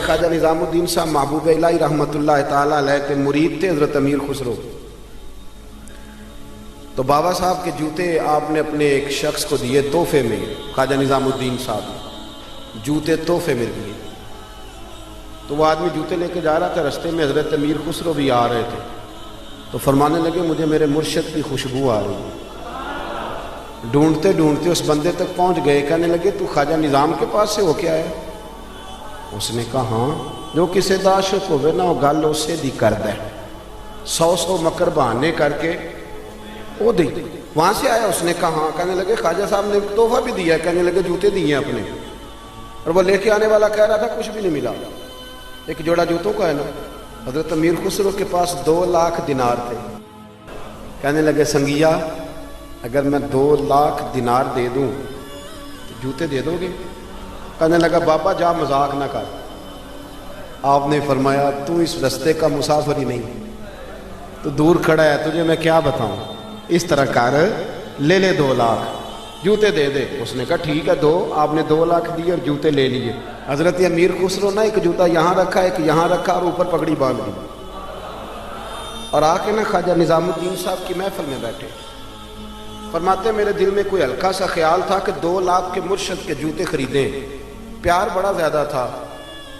خواجہ نظام الدین صاحب محبوب الہی رحمۃ اللہ تعالی علیہ کے مرید تھے حضرت امیر خسرو. تو بابا صاحب کے جوتے آپ نے اپنے ایک شخص کو دیے تحفے میں. خواجہ نظام الدین صاحب جوتے تحفے میں دیے. تو وہ آدمی جوتے لے کے جا رہا تھا, رستے میں حضرت امیر خسرو بھی آ رہے تھے. تو فرمانے لگے مجھے میرے مرشد کی خوشبو آ رہی ہے. ڈھونڈتے ڈھونڈتے اس بندے تک پہنچ گئے. کہنے لگے تو خواجہ نظام کے پاس سے ہو کیا ہے؟ اس نے کہا ہاں, جو کسی دا عاشق ہوئے نا وہ گل اسے دی کر دے, 100 مکر بہانے کر کے وہ دی. وہاں سے آیا؟ اس نے کہا ہاں. کہنے لگے خواجہ صاحب نے تحفہ بھی دیا ہے. کہنے لگے جوتے دیے اپنے. اور وہ لے کے آنے والا کہہ رہا تھا کچھ بھی نہیں ملا. ایک جوڑا جوتوں کا ہے نا. حضرت امیر خسرو کے پاس 2 لاکھ دینار تھے. کہنے لگے سنگیا اگر میں 2 لاکھ دینار دے دوں تو جوتے دے دو گے؟ کہنے لگا بابا جا مذاق نہ کر. آپ نے فرمایا تو اس رستے کا مسافر ہی نہیں, تو دور کھڑا ہے, تجھے میں کیا بتاؤں. اس طرح کر, لے لے 2 لاکھ جوتے دے دے. اس نے کہا ٹھیک ہے دو. آپ نے 2 لاکھ دیے اور جوتے لے لیے. حضرت امیر خسرو نے ایک جوتا یہاں رکھا, ایک یہاں رکھا اور اوپر پگڑی باندھ دی, اور آ کے نا خواجہ نظام الدین صاحب کی محفل میں بیٹھے. فرماتے میرے دل میں کوئی ہلکا سا خیال تھا کہ 2 لاکھ کے مرشد کے جوتے خریدیں. پیار بڑا زیادہ تھا.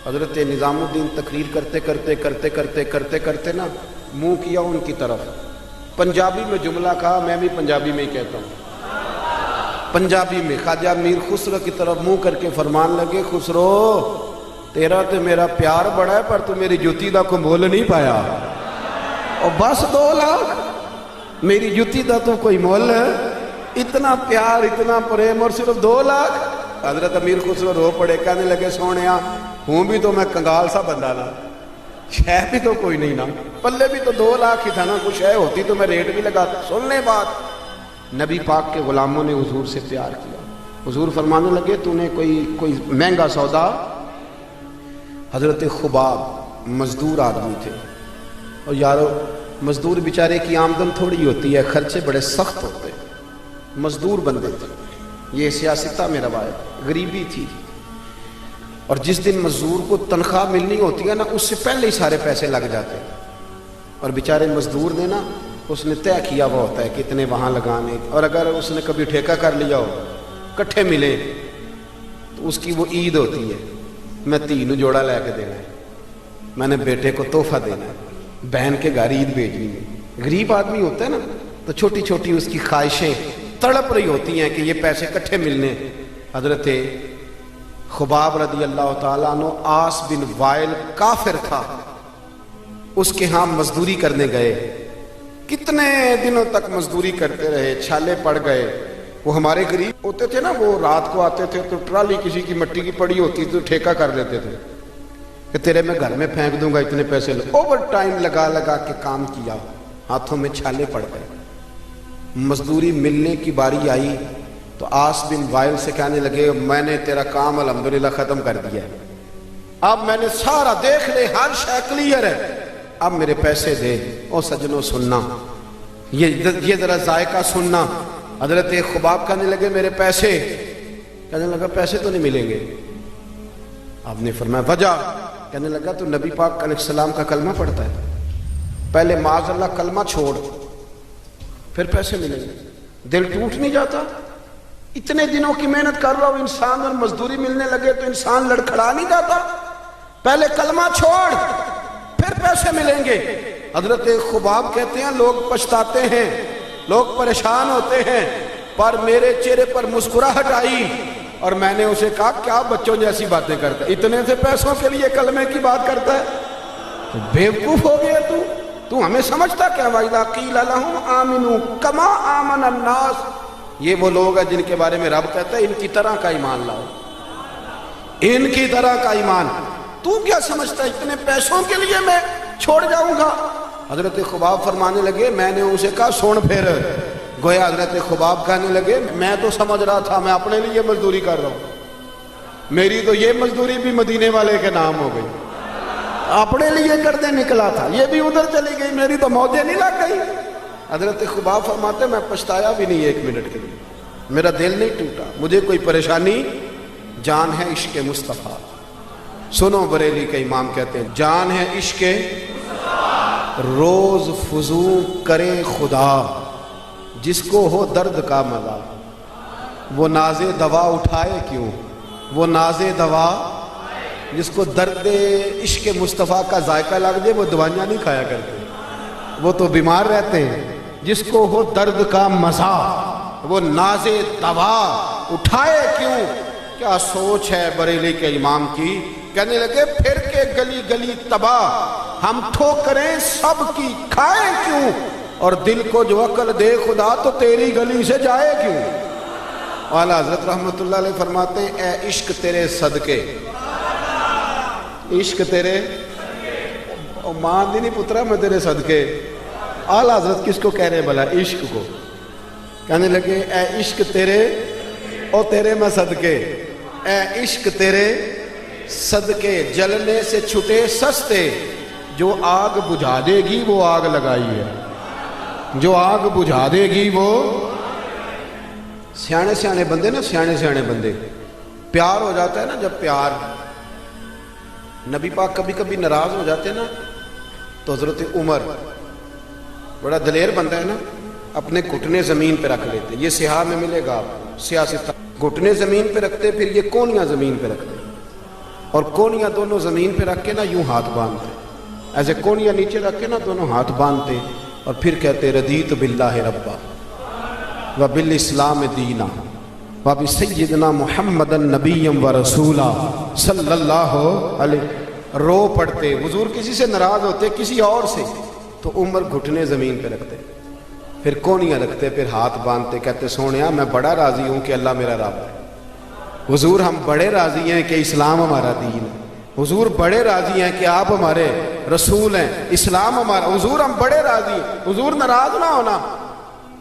حضرت نظام الدین تقریر کرتے کرتے کرتے کرتے کرتے کرتے نا منہ کیا ان کی طرف. پنجابی میں جملہ کہا, میں بھی پنجابی میں ہی کہتا ہوں, پنجابی میں. خواجہ امیر خسرو کی طرف منہ کر کے فرمان لگے خسرو تیرا تو میرا پیار بڑا ہے پر تو میری جوتی دا کو مول نہیں پایا. اور بس 2 لاکھ میری جوتی دا تو کوئی مول ہے. اتنا پیار اتنا پریم اور صرف 2 لاکھ. حضرت امیر خسرو رو پڑے. کہنے لگے سونیا ہوں بھی تو میں کنگال سا بندہ نا, شے بھی تو کوئی نہیں نا, پلے بھی تو 2 لاکھ ہی تھا نا, کچھ ہے ہوتی تو میں ریٹ بھی لگاتا. سن لے بات, نبی پاک کے غلاموں نے حضور سے پیار کیا. حضور فرمانے لگے تو نے کوئی مہنگا سودا. حضرت خباب مزدور آدمی تھے, اور یارو مزدور بیچارے کی آمدن تھوڑی ہوتی ہے, خرچے بڑے سخت ہوتے. مزدور بندے تھے, یہ سیاستہ میں روایت, غریبی تھی. اور جس دن مزدور کو تنخواہ ملنی ہوتی ہے نا اس سے پہلے ہی سارے پیسے لگ جاتے. اور بیچارے مزدور نے نا اس نے طے کیا ہوا ہوتا ہے کتنے وہاں لگانے, اور اگر اس نے کبھی ٹھیکہ کر لیا ہو کٹھے ملے تو اس کی وہ عید ہوتی ہے, میں 3 جوڑا لے کے دینا ہے, میں نے بیٹے کو تحفہ دینا ہے, بہن کے گھر عید بھیجنی ہے. غریب آدمی ہوتا ہے نا تو چھوٹی چھوٹی اس کی خواہشیں تڑپ رہی ہوتی ہیں کہ یہ پیسے کٹھے ملنے. حضرت خباب رضی اللہ تعالیٰ عنہ آس بن وائل کافر تھا, اس کے ہاں مزدوری کرنے گئے. کتنے دنوں تک مزدوری کرتے رہے, چھالے پڑ گئے. وہ ہمارے غریب ہوتے تھے نا, وہ رات کو آتے تھے تو ٹرالی کسی کی مٹی کی پڑی ہوتی تو ٹھیکہ کر لیتے تھے کہ تیرے میں گھر میں پھینک دوں گا اتنے پیسے. اوور ٹائم لگا لگا کے کام کیا, ہاتھوں میں چھالے پڑ گئے. مزدوری ملنے کی باری آئی تو آس بن وائل سے کہنے لگے میں نے تیرا کام الحمدللہ ختم کر دیا ہے, اب میں نے سارا دیکھ لے ہر شے کلیئر ہے, اب میرے پیسے دے. او سجنوں سننا, یہ ذرا ذائقہ سننا. حضرت خباب کہنے لگے میرے پیسے. کہنے لگا پیسے تو نہیں ملیں گے. آپ نے فرمایا وجہ. کہنے لگا تو نبی پاک علیہ السلام کا کلمہ پڑھتا ہے, پہلے معاذ اللہ کلمہ چھوڑ پھر پیسے ملیں گے. دل ٹوٹ نہیں جاتا؟ اتنے دنوں کی محنت کر رہا ہوں انسان اور مزدوری ملنے لگے تو انسان لڑکھڑا نہیں جاتا؟ پہلے کلمہ چھوڑ پھر پیسے ملیں گے. حضرت خباب کہتے ہیں لوگ پچھتاتے ہیں, لوگ پریشان ہوتے ہیں, پر میرے چہرے پر مسکراہٹ آئی اور میں نے اسے کہا کیا بچوں جیسی باتیں کرتا ہے, اتنے سے پیسوں کے لیے کلمے کی بات کرتا ہے؟ بیوقوف ہو گیا تو ہمیں سمجھتا کیا؟ وَإِذَا قِيلَ لَهُمْ آمِنُوا كَمَا آمَنَ النَّاسُ. یہ وہ لوگ ہیں جن کے بارے میں رب کہتا ہے ان کی طرح کا ایمان لاؤ, ان کی طرح کا ایمان. تو کیا سمجھتا ہے اتنے پیسوں کے لیے میں چھوڑ جاؤں گا؟ حضرت خباب فرمانے لگے میں نے اسے کہا سن پھر. گویا حضرت خباب کہنے لگے میں تو سمجھ رہا تھا میں اپنے لیے مزدوری کر رہا ہوں, میری تو یہ مزدوری بھی مدینے والے کے نام ہو گئی, اپنے لیے کرنے نکلا تھا, یہ بھی ادھر چلی گئی, میری تو موجیں نہیں لگ گئی. حضرت خباب فرماتے میں پچھتایا بھی نہیں 1 منٹ کے لیے, میرا دل نہیں ٹوٹا, مجھے کوئی پریشانی, جان ہے عشق مصطفیٰ. سنو بریلی کے امام کہتے ہیں جان ہے عشق روز فزوں کرے خدا، جس کو ہو درد کا مزہ وہ ناز دوا اٹھائے کیوں، وہ ناز دوا جس کو درد عشق مصطفیٰ کا ذائقہ لگ جائے وہ دوائیاں نہیں کھایا کرتے، وہ تو بیمار رہتے ہیں۔ جس کو ہو درد کا مزہ وہ ناز دوا اٹھائے کیوں۔ کیا سوچ ہے بریلی کے امام کی، کہنے لگے پھر کے گلی گلی تباہ، ہم ٹھوکریں سب کی کھائیں کیوں، اور دل کو جو عقل دے خدا تو تیری گلی سے جائے کیوں۔ اعلیٰ حضرت رحمت اللہ علیہ فرماتے ہیں اے عشق تیرے صدقے، عشق تیرے مان دی نہیں پترا میں تیرے صدقے۔ اعلیٰ حضرت کس کو کہہ رہے بھلا، عشق کو۔ کہنے لگے اے عشق تیرے او تیرے میں صدقے، اے عشق تیرے صدقے جلنے سے چھٹے سستے، جو آگ بجھا دے گی وہ آگ لگائی ہے، جو آگ بجھا دے گی وہ۔ سیانے سیانے بندے نا، سیانے سیانے بندے پیار ہو جاتا ہے نا، جب پیار نبی پاک کبھی کبھی ناراض ہو جاتے ہیں نا تو حضرت عمر بڑا دلیر بندہ ہے نا، اپنے گھٹنے زمین پہ رکھ لیتے، یہ سیاہ میں ملے گا آپ کو، سیاست گھٹنے زمین پہ رکھتے، پھر یہ کونیاں زمین پہ رکھتے اور کونیاں دونوں زمین پہ رکھ کے نا یوں ہاتھ باندھتے، ایسے کونیاں نیچے رکھ کے نا دونوں ہاتھ باندھتے اور پھر کہتے رضیت باللہ ربا وبالاسلام دینا وبسیدنا محمد نبی و رسولا صلی اللہ علیہ۔ رو پڑتے، حضور کسی سے ناراض ہوتے کسی اور سے تو عمر گھٹنے زمین پہ رکھتے، پھر کونیاں رکھتے، پھر ہاتھ باندھتے، کہتے سونیا میں بڑا راضی ہوں کہ اللہ میرا رب ہے، حضور ہم بڑے راضی ہیں کہ اسلام ہمارا دین ہے، حضور بڑے راضی ہیں کہ آپ ہمارے رسول ہیں، اسلام ہمارا، حضور ہم بڑے راضی ہیں، حضور ناراض نہ ہونا۔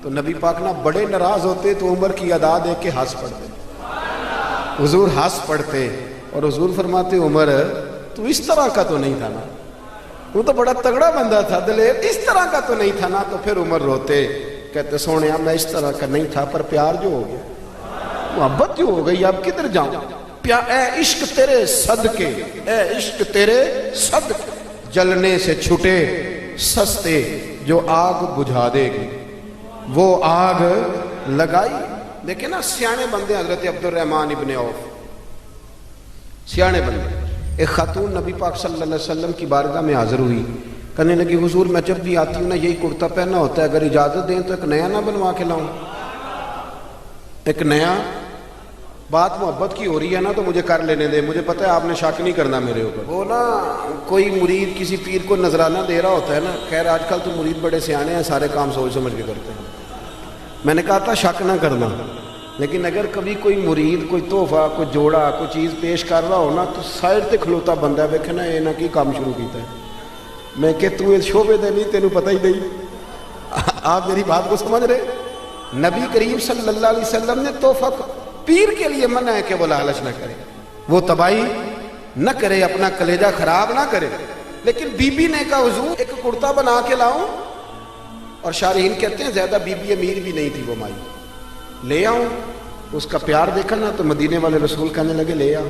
تو نبی پاک نہ بڑے ناراض ہوتے تو عمر کی ادا دیکھ کے ہنس پڑتے، حضور ہنس پڑتے اور حضور فرماتے عمر تو اس طرح کا تو نہیں تھا نا، وہ تو بڑا تگڑا بندہ تھا دلیر، اس طرح کا تو نہیں تھا نا۔ تو پھر عمر روتے، کہتے سونے میں اس طرح کا نہیں تھا، پر پیار جو ہو گیا، محبت جو ہو گئی، اب کدھر جاؤں، اے عشق تیرے صدقے، اے عشق تیرے صدقے جلنے سے چھٹے سستے، جو آگ بجھا دے گی وہ آگ لگائی۔ دیکھیں نا سیانے بندے، حضرت عبد الرحمن ابن عوف سیانے بندے، ایک خاتون نبی پاک صلی اللہ علیہ وسلم کی بارگاہ میں حاضر ہوئی، کہنے لگی حضور میں جب بھی آتی ہوں نا یہی کرتا پہننا ہوتا ہے، اگر اجازت دیں تو ایک نیا نہ بنوا کے لاؤں، ایک نیا۔ بات محبت کی ہو رہی ہے نا تو مجھے کر لینے دے، مجھے پتہ ہے آپ نے شک نہیں کرنا میرے اوپر۔ وہ نا کوئی مرید کسی پیر کو نذرانہ دے رہا ہوتا ہے نا، خیر آج کل تو مرید بڑے سیانے ہیں، سارے کام سوچ سمجھ کے کرتے ہیں، میں نے کہا تھا شک نہ کرنا، لیکن اگر کبھی کوئی مرید کوئی تحفہ کوئی جوڑا کوئی چیز پیش کر رہا ہو نا تو سائڈ تے کھلوتا بندہ ہے، ویکھنا یہ نہ کی کام شروع کیتا ہے، میں کہ تو اس شعبے دے نہیں، تینوں پتہ ہی نہیں۔ آپ میری بات کو سمجھ رہے؟ نبی کریم صلی اللہ علیہ وسلم نے تحفہ پیر کے لیے منع ہے کہ وہ لالچ نہ کرے، وہ تباہی نہ کرے، اپنا کلیجہ خراب نہ کرے، لیکن بی بی نے کہا حضور ایک کرتا بنا کے لاؤں، اور شارحین کہتے ہیں زیادہ بی بی امیر بھی نہیں تھی وہ مائی، لے آؤں، اس کا پیار دیکھا نا تو مدینے والے رسول کہنے لگے لے آؤ۔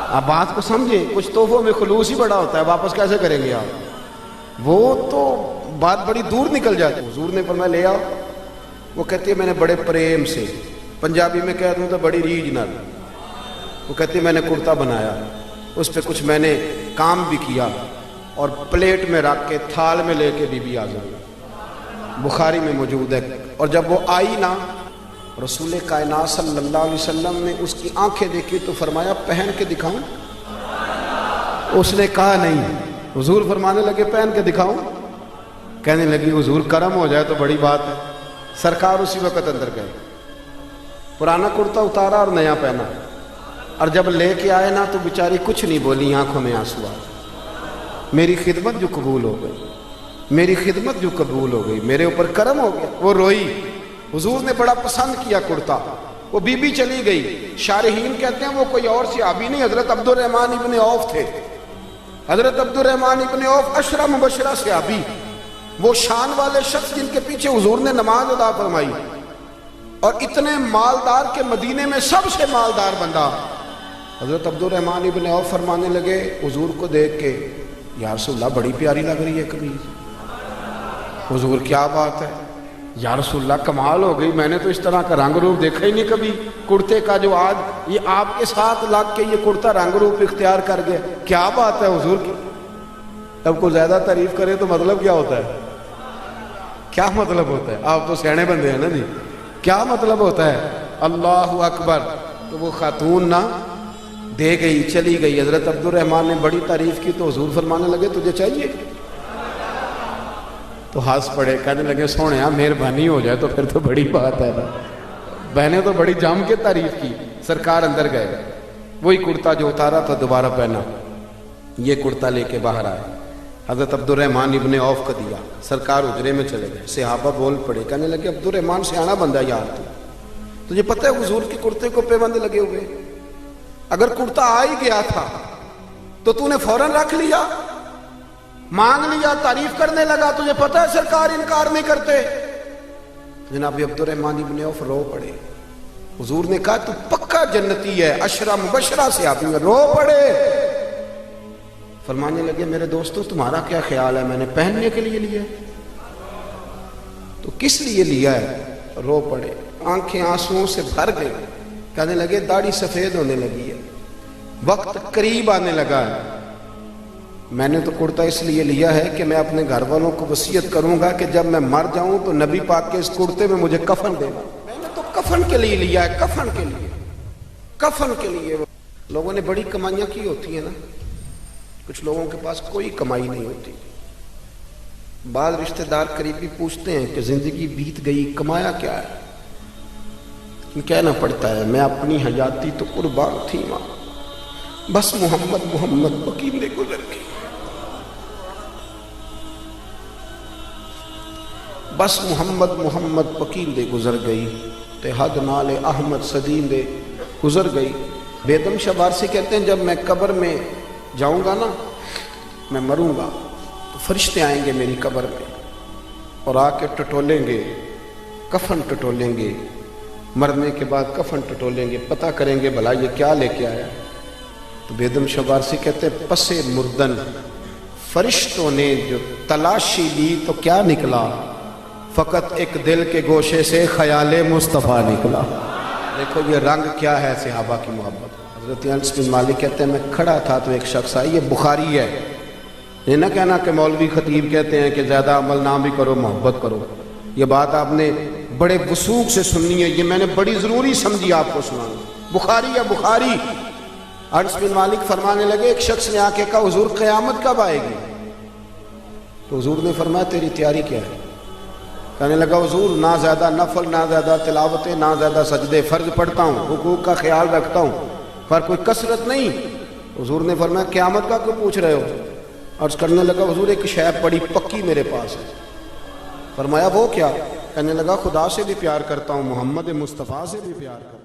آپ بات کو سمجھیں، کچھ تحفوں میں خلوص ہی بڑا ہوتا ہے، واپس کیسے کریں گے آپ، وہ تو بات بڑی دور نکل جاتی۔ حضور نے فرمایا لے آؤ، وہ کہتی ہے میں نے بڑے پریم سے، پنجابی میں کہہ دوں تو بڑی ریج نال، وہ کہتی ہے میں نے کرتا بنایا، اس پہ کچھ میں نے کام بھی کیا، اور پلیٹ میں رکھ کے تھال میں لے کے بی بی آزم، بخاری میں موجود ہے۔ اور جب وہ آئی نا رسول کائنات صلی اللہ علیہ وسلم نے اس کی آنکھیں دیکھی تو فرمایا پہن کے دکھاؤں، اس نے کہا نہیں، حضور فرمانے لگے پہن کے دکھاؤں، کہنے لگی حضور کرم ہو جائے تو بڑی بات ہے۔ سرکار اسی وقت اندر گئے، پرانا کرتا اتارا اور نیا پہنا، اور جب لے کے آئے نا تو بیچاری کچھ نہیں بولی، آنکھوں میں آنسو آ، میری خدمت جو قبول ہو گئی، میری خدمت جو قبول ہو گئی، میرے اوپر کرم ہو گیا۔ وہ روئی، حضور نے بڑا پسند کیا کرتا، وہ بی بی چلی گئی۔ شارحین کہتے ہیں وہ کوئی اور صحابی نہیں، حضرت عبد الرحمن ابن عوف تھے۔ حضرت عبد الرحمن ابن عوف عشرہ مبشرہ صحابی، وہ شان والے شخص جن کے پیچھے حضور نے نماز ادا فرمائی، اور اتنے مالدار کے مدینے میں سب سے مالدار بندہ حضرت عبد الرحمن ابن عوف فرمانے لگے حضور کو دیکھ کے، یا رسول اللہ بڑی پیاری لگ رہی ہے قمیض۔ حضور کیا بات ہے یا رسول اللہ، کمال ہو گئی، میں نے تو اس طرح کا رنگ روپ دیکھا ہی نہیں کبھی کرتے کا، جو آج یہ آپ کے ساتھ لگ کے یہ کرتا رنگ روپ اختیار کر گئے، کیا بات ہے حضور کی۔ اب کوئی زیادہ تعریف کرے تو مطلب کیا ہوتا ہے؟ کیا مطلب ہوتا ہے؟ آپ تو سیانے بندے ہیں نا جی، کیا مطلب ہوتا ہے؟ اللہ اکبر۔ تو وہ خاتون نہ دے گئی، چلی گئی۔ حضرت عبد الرحمن نے بڑی تعریف کی تو حضور فرمانے لگے تجھے چاہیے؟ تو ہنس پڑے، کہنے لگے سونیا مہربانی ہو جائے تو پھر تو بڑی بات ہے نا۔ بہنیں تو بڑی جم کے تعریف کی۔ سرکار اندر گئے، وہی کرتا جو اتارا تھا دوبارہ پہنا، یہ کرتا لے کے باہر آئے، حضرت عبد الرحمن ابن عوف کو دیا۔ سرکار حجرے میں چلے گئے، صحابہ بول پڑے، کہنے لگے عبد الرحمن سیانا بندہ یار تجھے پتہ ہے حضور کے کرتے کو پیبند لگے ہوئے، اگر کرتا آ ہی گیا تھا تو تو نے فوراً رکھ لیا، مانگ لیا، تعریف کرنے لگا، تجھے پتہ ہے سرکار انکار نہیں کرتے۔ جناب عبد الرحمن ابن عوف رو پڑے۔ حضور نے کہا تو پکا جنتی ہے، عشرہ مبشرہ سے آپ نے، رو پڑے۔ فرمانے لگے میرے دوستو تمہارا کیا خیال ہے، میں نے پہننے کے لیے لیا ہے؟ تو کس لیے لیا ہے؟ رو پڑے، آنکھیں آنسوؤں سے بھر گئی، کہنے لگے داڑھی سفید ہونے لگی ہے، وقت قریب آنے لگا ہے، میں نے تو کرتا اس لیے لیا ہے کہ میں اپنے گھر والوں کو وصیت کروں گا کہ جب میں مر جاؤں تو نبی پاک کے اس کرتے میں مجھے کفن دینا۔ میں نے تو کفن کے لیے لیا ہے، کفن کے لیے، کفن کے لیے۔ لوگوں نے بڑی کمائیاں کی ہوتی ہیں نا، کچھ لوگوں کے پاس کوئی کمائی نہیں ہوتی۔ بعض رشتہ دار قریبی پوچھتے ہیں کہ زندگی بیت گئی کمایا کیا ہے؟ کہنا پڑتا ہے میں اپنی حیاتی تو قربان تھی ماں، بس محمد محمد بکیندے گزر گئی، بس محمد محمد پکیندے گزر گئی، تے حد نال احمد سدیندے گزر گئی۔ بیدم شاہ وارسی کہتے ہیں جب میں قبر میں جاؤں گا نا، میں مروں گا تو فرشتے آئیں گے میری قبر میں اور آ کے ٹٹولیں گے، کفن ٹٹولیں گے، مرنے کے بعد کفن ٹٹولیں گے، پتہ کریں گے بھلا یہ کیا لے کے آیا۔ تو بیدم شاہ وارسی کہتے ہیں پس مردن فرشتوں نے جو تلاشی لی تو کیا نکلا، فقط ایک دل کے گوشے سے خیال مصطفیٰ نکلا۔ دیکھو یہ رنگ کیا ہے صحابہ کی محبت۔ حضرت انس بن مالک کہتے ہیں میں کھڑا تھا تو ایک شخص آئی، یہ بخاری ہے، یہ نہ کہنا کہ مولوی خطیب کہتے ہیں کہ زیادہ عمل نہ بھی کرو محبت کرو، یہ بات آپ نے بڑے وثوق سے سننی ہے، یہ میں نے بڑی ضروری سمجھی آپ کو سنانا۔ بخاری ہے بخاری۔ انس بن مالک فرمانے لگے ایک شخص نے آ کے کہا حضور قیامت کب آئے گی؟ تو حضور نے فرمایا تیری تیاری کیا ہے؟ کہنے لگا حضور نہ زیادہ نفل، نہ زیادہ تلاوتیں، نہ زیادہ سجدے، فرض پڑھتا ہوں، حقوق کا خیال رکھتا ہوں، پر کوئی کثرت نہیں۔ حضور نے فرمایا قیامت کا کیوں پوچھ رہے ہو؟ عرض کرنے لگا حضور ایک شے بڑی پکی میرے پاس ہے۔ فرمایا وہ کیا؟ کہنے لگا خدا سے بھی پیار کرتا ہوں، محمد مصطفیٰ سے بھی پیار کرتا ہوں۔